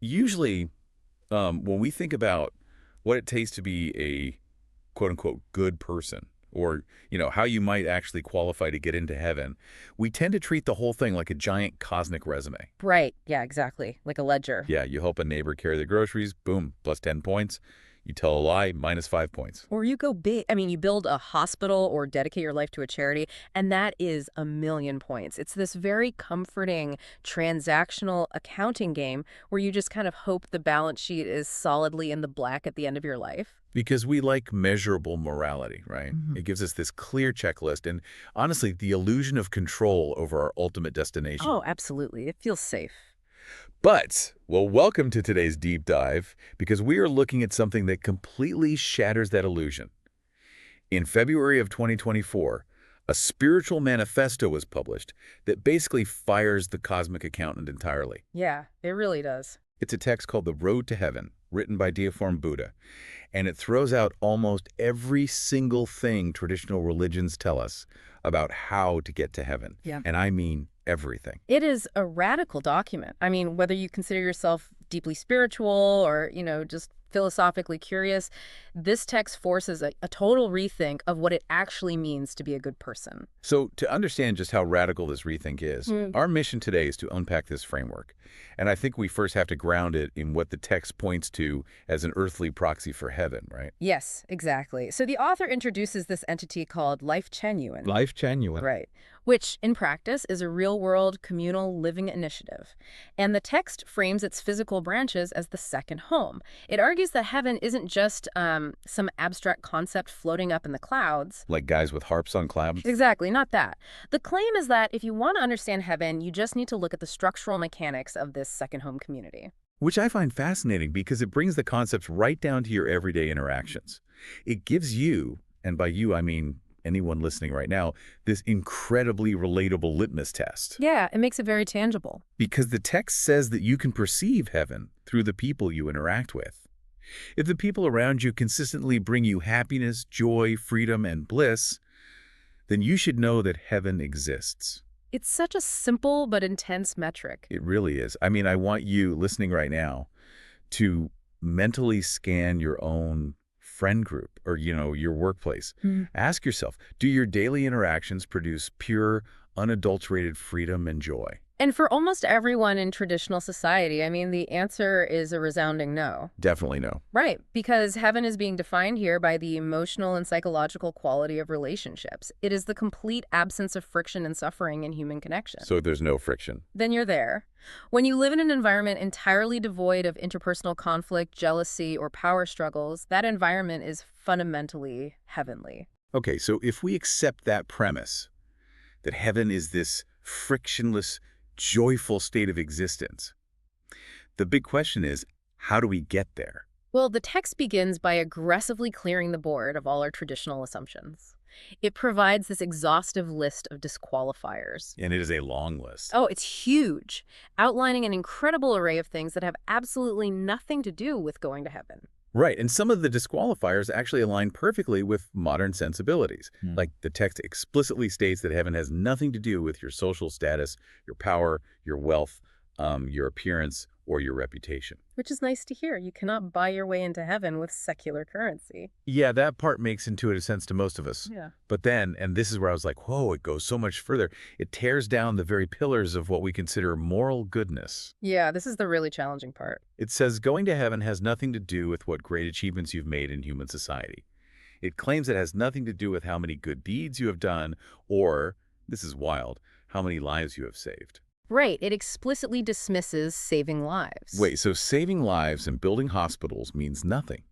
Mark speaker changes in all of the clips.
Speaker 1: Usually, when we think about what it takes to be a quote-unquote good person, or, how you might actually qualify to get into heaven, we tend to treat the whole thing like a giant cosmic resume.
Speaker 2: Right. Yeah, exactly. Like a ledger.
Speaker 1: Yeah, you help a neighbor carry the groceries, boom, plus 10 points. You tell a lie, minus 5 points.
Speaker 2: Or you go big. I mean, you build a hospital or dedicate your life to a charity, and that is a million points. It's this very comforting transactional accounting game where you just kind of hope the balance sheet is solidly in the black at the end of your life.
Speaker 1: Because we like measurable morality, right? It gives us this clear checklist and, honestly, the illusion of control over our ultimate destination.
Speaker 2: Oh, absolutely. It feels safe.
Speaker 1: But, well, welcome to today's deep dive, because we are looking at something that completely shatters that illusion. In February of 2024, a spiritual manifesto was published that basically fires the cosmic accountant entirely.
Speaker 2: Yeah, it really does.
Speaker 1: It's a text called The Road to Heaven, written by Deiform Buddha, and it throws out almost every single thing traditional religions tell us about how to get to heaven.
Speaker 2: Yeah.
Speaker 1: And I mean everything.
Speaker 2: It is a radical document. I mean, whether you consider yourself deeply spiritual or, just philosophically curious, this text forces a total rethink of what it actually means to be a good person.
Speaker 1: So to understand just how radical this rethink is, our mission today is to unpack this framework. And I think we first have to ground it in what the text points to as an earthly proxy for heaven, right?
Speaker 2: Yes, exactly. So the author introduces this entity called Lifechanyuan.
Speaker 1: Lifechanyuan.
Speaker 2: Right. Which, in practice, is a real-world communal living initiative. And the text frames its physical branches as the second home. It argues that heaven isn't just some abstract concept floating up in the clouds.
Speaker 1: Like guys with harps on clouds?
Speaker 2: Exactly, not that. The claim is that if you want to understand heaven, you just need to look at the structural mechanics of this second home community.
Speaker 1: Which I find fascinating because it brings the concepts right down to your everyday interactions. It gives you, and by you I mean anyone listening right now, this incredibly relatable litmus test.
Speaker 2: Yeah, it makes it very tangible.
Speaker 1: Because the text says that you can perceive heaven through the people you interact with. If the people around you consistently bring you happiness, joy, freedom, and bliss, then you should know that heaven exists.
Speaker 2: It's such a simple but intense metric.
Speaker 1: It really is. I mean, I want you listening right now to mentally scan your own friend group or, your workplace. Ask yourself, do your daily interactions produce pure, unadulterated freedom and joy?
Speaker 2: And for almost everyone in traditional society, I mean, the answer is a resounding no.
Speaker 1: Definitely no.
Speaker 2: Right, because heaven is being defined here by the emotional and psychological quality of relationships. It is the complete absence of friction and suffering in human connection.
Speaker 1: So there's no friction.
Speaker 2: Then you're there. When you live in an environment entirely devoid of interpersonal conflict, jealousy, or power struggles, that environment is fundamentally heavenly.
Speaker 1: Okay, so if we accept that premise, that heaven is this frictionless, joyful state of existence, the big question is, how do we get there?
Speaker 2: Well, the text begins by aggressively clearing the board of all our traditional assumptions. It provides this exhaustive list of disqualifiers.
Speaker 1: And it is a long list.
Speaker 2: Oh, it's huge, outlining an incredible array of things that have absolutely nothing to do with going to heaven.
Speaker 1: Right, and some of the disqualifiers actually align perfectly with modern sensibilities. Like the text explicitly states that heaven has nothing to do with your social status, your power, your wealth, your appearance, or your reputation.
Speaker 2: Which is nice to hear. You cannot buy your way into heaven with secular currency.
Speaker 1: Yeah, that part makes intuitive sense to most of us.
Speaker 2: Yeah.
Speaker 1: But then, and this is where I was like, whoa, it goes so much further. It tears down the very pillars of what we consider moral goodness.
Speaker 2: Yeah, this is the really challenging part.
Speaker 1: It says going to heaven has nothing to do with what great achievements you've made in human society. It claims it has nothing to do with how many good deeds you have done or, this is wild, how many lives you have saved.
Speaker 2: Right, it explicitly dismisses saving lives.
Speaker 1: Wait, so saving lives and building hospitals means nothing?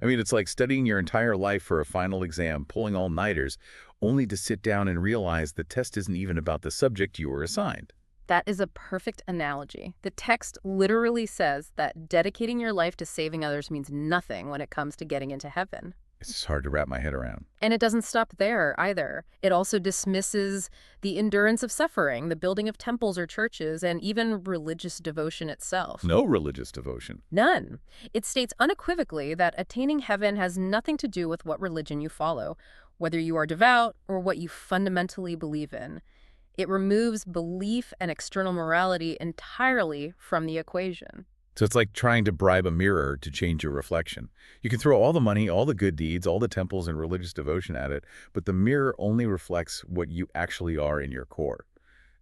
Speaker 1: I mean, it's like studying your entire life for a final exam, pulling all-nighters, only to sit down and realize the test isn't even about the subject you were assigned.
Speaker 2: That is a perfect analogy. The text literally says that dedicating your life to saving others means nothing when it comes to getting into heaven.
Speaker 1: It's just hard to wrap my head around.
Speaker 2: And it doesn't stop there either. It also dismisses the endurance of suffering, the building of temples or churches, and even religious devotion itself.
Speaker 1: No religious devotion.
Speaker 2: None. It states unequivocally that attaining heaven has nothing to do with what religion you follow, whether you are devout or what you fundamentally believe in. It removes belief and external morality entirely from the equation.
Speaker 1: So it's like trying to bribe a mirror to change your reflection. You can throw all the money, all the good deeds, all the temples and religious devotion at it, but the mirror only reflects what you actually are in your core.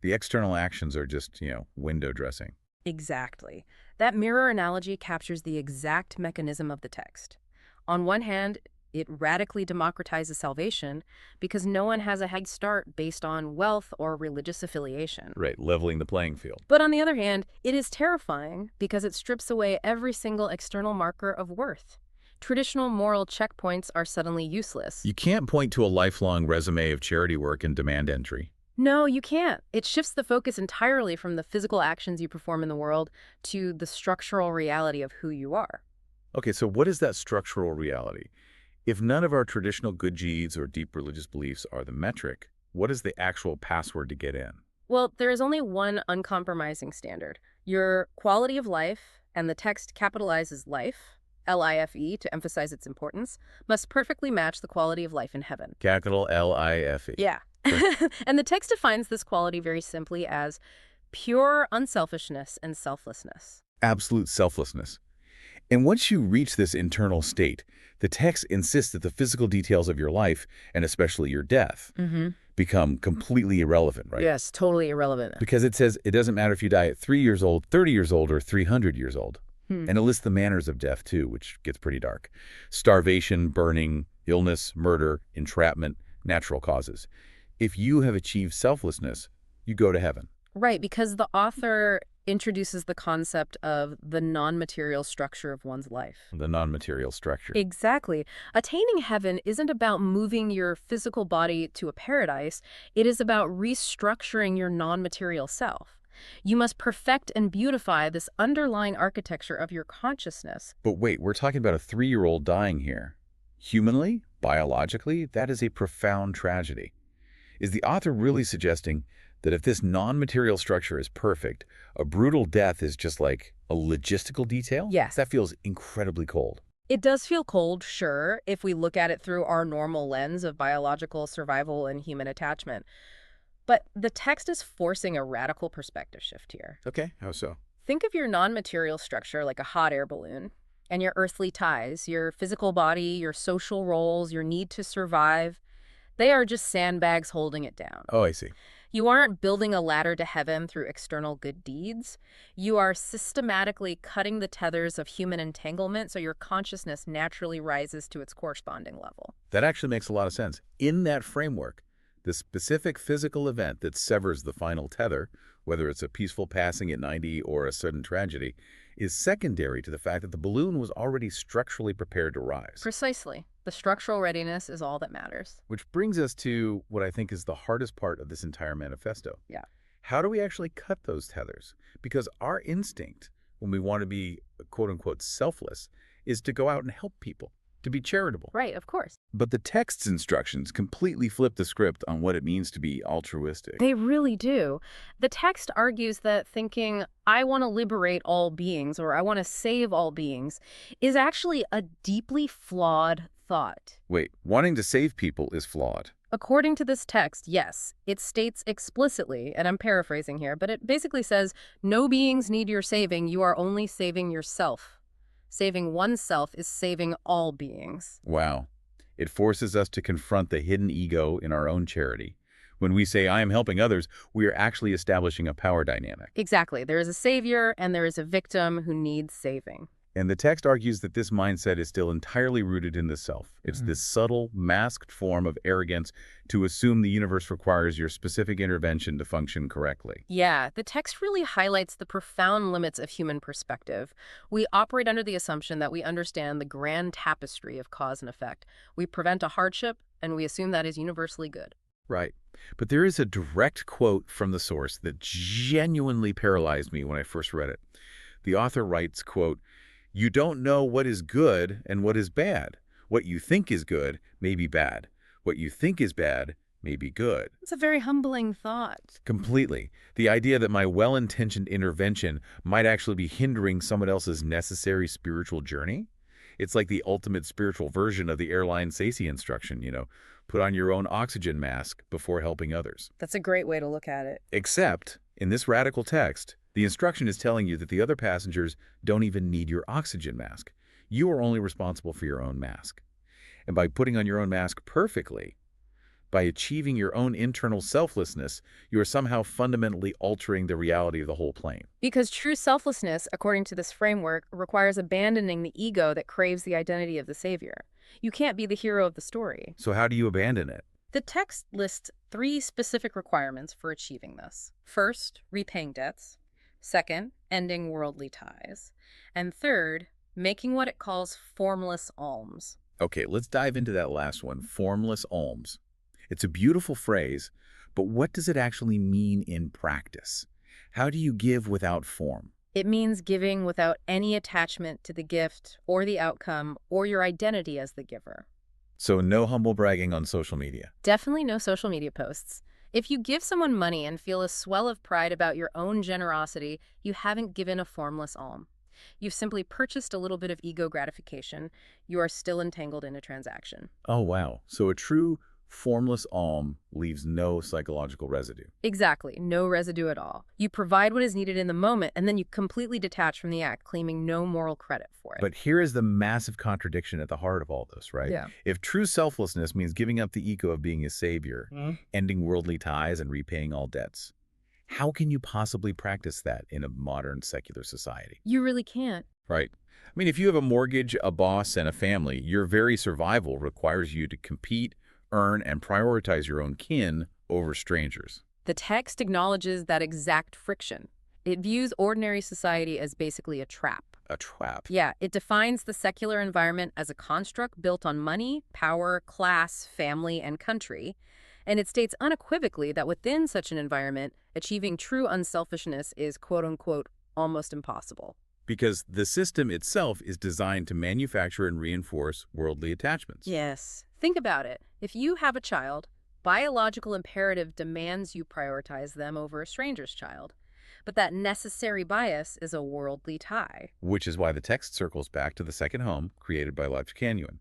Speaker 1: The external actions are just, window dressing.
Speaker 2: Exactly. That mirror analogy captures the exact mechanism of the text. On one hand, it radically democratizes salvation because no one has a head start based on wealth or religious affiliation.
Speaker 1: Right, leveling the playing field.
Speaker 2: But on the other hand, it is terrifying because it strips away every single external marker of worth. Traditional moral checkpoints are suddenly useless.
Speaker 1: You can't point to a lifelong resume of charity work and demand entry.
Speaker 2: No, you can't. It shifts the focus entirely from the physical actions you perform in the world to the structural reality of who you are.
Speaker 1: Okay, so what is that structural reality? If none of our traditional good deeds or deep religious beliefs are the metric, what is the actual password to get in?
Speaker 2: Well, there is only one uncompromising standard. Your quality of life, and the text capitalizes life, L-I-F-E, to emphasize its importance, must perfectly match the quality of life in heaven.
Speaker 1: Capital L-I-F-E.
Speaker 2: Yeah. And the text defines this quality very simply as pure unselfishness and selflessness.
Speaker 1: Absolute selflessness. And once you reach this internal state, the text insists that the physical details of your life, and especially your death, become completely irrelevant, right?
Speaker 2: Yes, totally irrelevant.
Speaker 1: Because it says it doesn't matter if you die at 3 years old, 30 years old, or 300 years old. And it lists the manners of death, too, which gets pretty dark. Starvation, burning, illness, murder, entrapment, natural causes. If you have achieved selflessness, you go to heaven.
Speaker 2: Right, because the author introduces the concept of the non-material structure of one's life.
Speaker 1: The non-material structure.
Speaker 2: Exactly. Attaining heaven isn't about moving your physical body to a paradise. It is about restructuring your non-material self. You must perfect and beautify this underlying architecture of your consciousness.
Speaker 1: But wait, we're talking about a 3-year-old dying here. Humanly, biologically, that is a profound tragedy. Is the author really suggesting that if this non-material structure is perfect, a brutal death is just like a logistical detail?
Speaker 2: Yes.
Speaker 1: That feels incredibly cold.
Speaker 2: It does feel cold, sure, if we look at it through our normal lens of biological survival and human attachment. But the text is forcing a radical perspective shift here.
Speaker 1: Okay, how so?
Speaker 2: Think of your non-material structure like a hot air balloon, and your earthly ties, your physical body, your social roles, your need to survive. They are just sandbags holding it down.
Speaker 1: Oh, I see.
Speaker 2: You aren't building a ladder to heaven through external good deeds. You are systematically cutting the tethers of human entanglement so your consciousness naturally rises to its corresponding level.
Speaker 1: That actually makes a lot of sense. In that framework, the specific physical event that severs the final tether, whether it's a peaceful passing at 90 or a sudden tragedy, is secondary to the fact that the balloon was already structurally prepared to rise.
Speaker 2: Precisely. The structural readiness is all that matters.
Speaker 1: Which brings us to what I think is the hardest part of this entire manifesto.
Speaker 2: Yeah.
Speaker 1: How do we actually cut those tethers? Because our instinct, when we want to be quote-unquote selfless, is to go out and help people, to be charitable.
Speaker 2: Right, of course.
Speaker 1: But the text's instructions completely flip the script on what it means to be altruistic.
Speaker 2: They really do. The text argues that thinking, I want to liberate all beings or I want to save all beings, is actually a deeply flawed thought.
Speaker 1: Wait, wanting to save people is flawed.
Speaker 2: According to this text, yes, it states explicitly, and I'm paraphrasing here, but it basically says, no beings need your saving, you are only saving yourself. Saving oneself is saving all beings.
Speaker 1: Wow. It forces us to confront the hidden ego in our own charity. When we say, I am helping others, we are actually establishing a power dynamic.
Speaker 2: Exactly. There is a savior and there is a victim who needs saving.
Speaker 1: And the text argues that this mindset is still entirely rooted in the self. It's this subtle, masked form of arrogance to assume the universe requires your specific intervention to function correctly.
Speaker 2: Yeah, the text really highlights the profound limits of human perspective. We operate under the assumption that we understand the grand tapestry of cause and effect. We prevent a hardship, and we assume that is universally good.
Speaker 1: Right. But there is a direct quote from the source that genuinely paralyzed me when I first read it. The author writes, quote, "You don't know what is good and what is bad. What you think is good may be bad. What you think is bad may be good."
Speaker 2: It's a very humbling thought.
Speaker 1: Completely. The idea that my well-intentioned intervention might actually be hindering someone else's necessary spiritual journey? It's like the ultimate spiritual version of the airline safety instruction, put on your own oxygen mask before helping others.
Speaker 2: That's a great way to look at it.
Speaker 1: Except, in this radical text, The instruction is telling you that the other passengers don't even need your oxygen mask. You are only responsible for your own mask. And by putting on your own mask perfectly, by achieving your own internal selflessness, you are somehow fundamentally altering the reality of the whole plane.
Speaker 2: Because true selflessness, according to this framework, requires abandoning the ego that craves the identity of the savior. You can't be the hero of the story.
Speaker 1: So how do you abandon it?
Speaker 2: The text lists 3 specific requirements for achieving this. First, repaying debts. Second, ending worldly ties. And third, making what it calls formless alms.
Speaker 1: Okay, let's dive into that last one, formless alms. It's a beautiful phrase, but what does it actually mean in practice? How do you give without form?
Speaker 2: It means giving without any attachment to the gift or the outcome or your identity as the giver.
Speaker 1: So no humble bragging on social media.
Speaker 2: Definitely no social media posts. If you give someone money and feel a swell of pride about your own generosity, you haven't given a formless alm. You've simply purchased a little bit of ego gratification. You are still entangled in a transaction.
Speaker 1: Oh, wow. So a true formless alm leaves no psychological residue.
Speaker 2: Exactly. No residue at all. You provide what is needed in the moment, and then you completely detach from the act, claiming no moral credit for it.
Speaker 1: But here is the massive contradiction at the heart of all this, right?
Speaker 2: Yeah.
Speaker 1: If true selflessness means giving up the ego of being a savior, ending worldly ties, and repaying all debts, how can you possibly practice that in a modern secular society?
Speaker 2: You really can't.
Speaker 1: Right. I mean, if you have a mortgage, a boss, and a family, your very survival requires you to compete, earn, and prioritize your own kin over strangers.
Speaker 2: The text acknowledges that exact friction. It views ordinary society as basically a trap.
Speaker 1: A trap.
Speaker 2: Yeah, it defines the secular environment as a construct built on money, power, class, family, and country. And it states unequivocally that within such an environment, achieving true unselfishness is, quote-unquote, almost impossible.
Speaker 1: Because the system itself is designed to manufacture and reinforce worldly attachments.
Speaker 2: Yes. Think about it. If you have a child, biological imperative demands you prioritize them over a stranger's child. But that necessary bias is a worldly tie.
Speaker 1: Which is why the text circles back to the second home created by Lifechanyuan.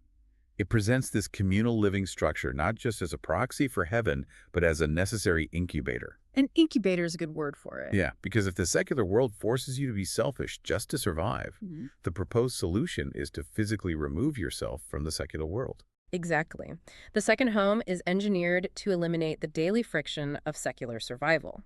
Speaker 1: It presents this communal living structure not just as a proxy for heaven, but as a necessary incubator.
Speaker 2: An incubator is a good word for it.
Speaker 1: Yeah, because if the secular world forces you to be selfish just to survive, the proposed solution is to physically remove yourself from the secular world.
Speaker 2: Exactly. The second home is engineered to eliminate the daily friction of secular survival.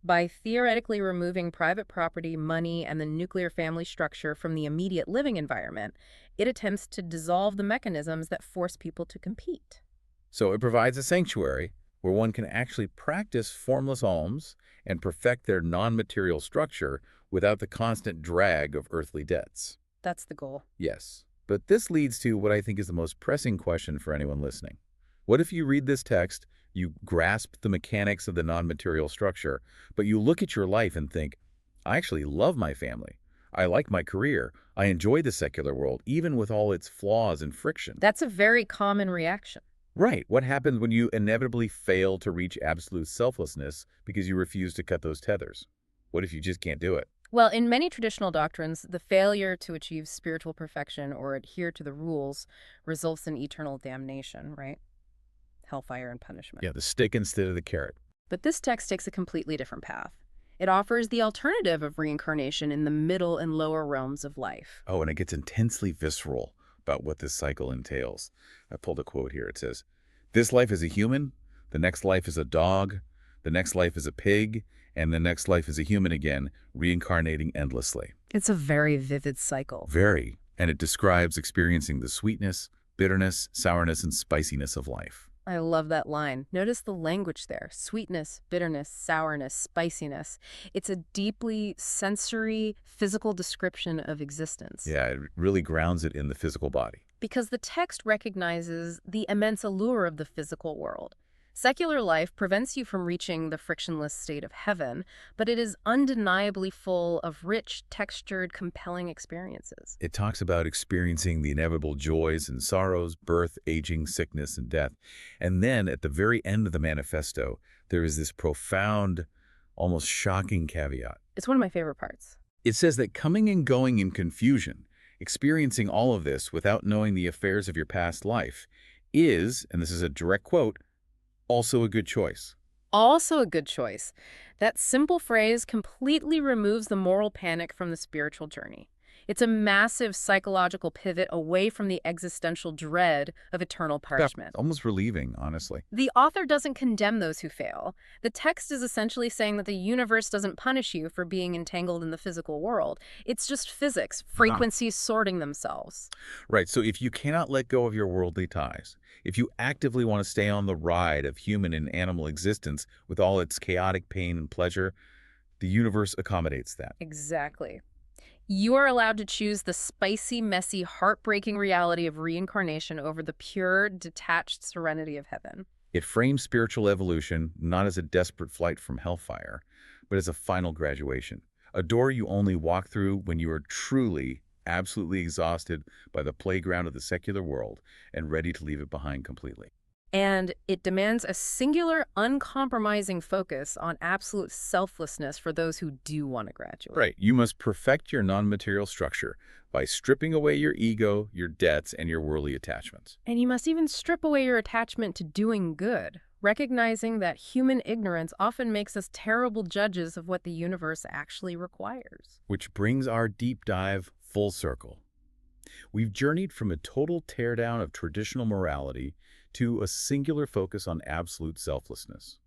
Speaker 2: By theoretically removing private property, money, and the nuclear family structure from the immediate living environment, it attempts to dissolve the mechanisms that force people to compete.
Speaker 1: So it provides a sanctuary where one can actually practice formless alms and perfect their non-material structure without the constant drag of earthly debts.
Speaker 2: That's the goal.
Speaker 1: Yes. But this leads to what I think is the most pressing question for anyone listening. What if you read this text, you grasp the mechanics of the non-material structure, but you look at your life and think, I actually love my family. I like my career. I enjoy the secular world, even with all its flaws and friction.
Speaker 2: That's a very common reaction.
Speaker 1: Right. What happens when you inevitably fail to reach absolute selflessness because you refuse to cut those tethers? What if you just can't do it?
Speaker 2: Well, in many traditional doctrines, the failure to achieve spiritual perfection or adhere to the rules results in eternal damnation, right? Hellfire and punishment.
Speaker 1: Yeah, the stick instead of the carrot.
Speaker 2: But this text takes a completely different path. It offers the alternative of reincarnation in the middle and lower realms of life.
Speaker 1: Oh, and it gets intensely visceral about what this cycle entails. I pulled a quote here. It says, this life is a human, the next life is a dog, the next life is a pig, and the next life is a human again, reincarnating endlessly.
Speaker 2: It's a very vivid cycle.
Speaker 1: Very. And it describes experiencing the sweetness, bitterness, sourness, and spiciness of life.
Speaker 2: I love that line. Notice the language there. Sweetness, bitterness, sourness, spiciness. It's a deeply sensory, physical description of existence.
Speaker 1: Yeah, it really grounds it in the physical body.
Speaker 2: Because the text recognizes the immense allure of the physical world. Secular life prevents you from reaching the frictionless state of heaven, but it is undeniably full of rich, textured, compelling experiences.
Speaker 1: It talks about experiencing the inevitable joys and sorrows, birth, aging, sickness, and death. And then at the very end of the manifesto, there is this profound, almost shocking caveat.
Speaker 2: It's one of my favorite parts.
Speaker 1: It says that coming and going in confusion, experiencing all of this without knowing the affairs of your past life, is, and this is a direct quote, also a good choice.
Speaker 2: Also a good choice. That simple phrase completely removes the moral panic from the spiritual journey. It's a massive psychological pivot away from the existential dread of eternal
Speaker 1: Yeah,
Speaker 2: punishment.
Speaker 1: almost relieving, honestly.
Speaker 2: The author doesn't condemn those who fail. The text is essentially saying that the universe doesn't punish you for being entangled in the physical world. It's just physics,
Speaker 1: Huh.
Speaker 2: frequencies sorting themselves.
Speaker 1: Right, so if you cannot let go of your worldly ties, if you actively want to stay on the ride of human and animal existence with all its chaotic pain and pleasure, the universe accommodates that.
Speaker 2: Exactly. You are allowed to choose the spicy, messy, heartbreaking reality of reincarnation over the pure, detached serenity of heaven.
Speaker 1: It frames spiritual evolution not as a desperate flight from hellfire, but as a final graduation, a door you only walk through when you are truly, absolutely exhausted by the playground of the secular world and ready to leave it behind completely.
Speaker 2: And it demands a singular, uncompromising focus on absolute selflessness for those who do want to graduate.
Speaker 1: Right. You must perfect your non-material structure by stripping away your ego, your debts, and your worldly attachments,
Speaker 2: And you must even strip away your attachment to doing good, recognizing that human ignorance often makes us terrible judges of what the universe actually requires.
Speaker 1: which brings our deep dive full circle. We've journeyed from a total teardown of traditional morality to a singular focus on absolute selflessness.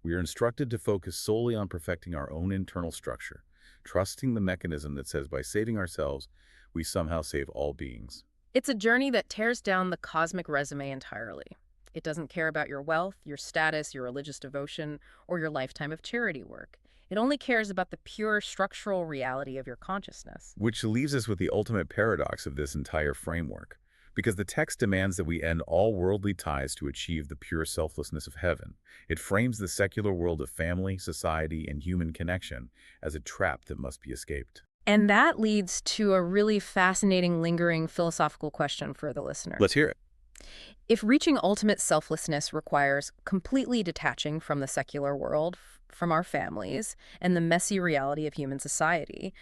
Speaker 1: We are instructed to focus solely on perfecting our own internal structure, trusting the mechanism that says by saving ourselves, we somehow save all beings.
Speaker 2: It's a journey that tears down the cosmic resume entirely. It doesn't care about your wealth, your status, your religious devotion, or your lifetime of charity work. It only cares about the pure structural reality of your consciousness.
Speaker 1: Which leaves us with the ultimate paradox of this entire framework. Because the text demands that we end all worldly ties to achieve the pure selflessness of heaven, it frames the secular world of family, society, and human connection as a trap that must be escaped.
Speaker 2: And that leads to a really fascinating, lingering philosophical question for the listener.
Speaker 1: Let's hear it.
Speaker 2: If reaching ultimate selflessness requires completely detaching from the secular world, from our families, and the messy reality of human society,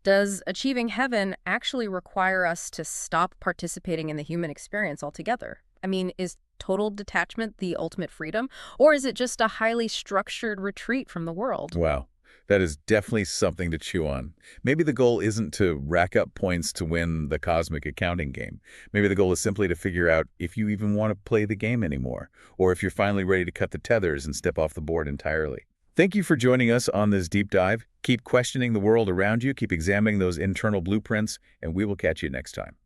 Speaker 2: does achieving heaven actually require us to stop participating in the human experience altogether? I mean, is total detachment the ultimate freedom, or is it just a highly structured retreat from the world?
Speaker 1: Wow. That is definitely something to chew on. Maybe the goal isn't to rack up points to win the cosmic accounting game. Maybe the goal is simply to figure out if you even want to play the game anymore, or if you're finally ready to cut the tethers and step off the board entirely. Thank you for joining us on this deep dive. Keep questioning the world around you, keep examining those internal blueprints, and we will catch you next time.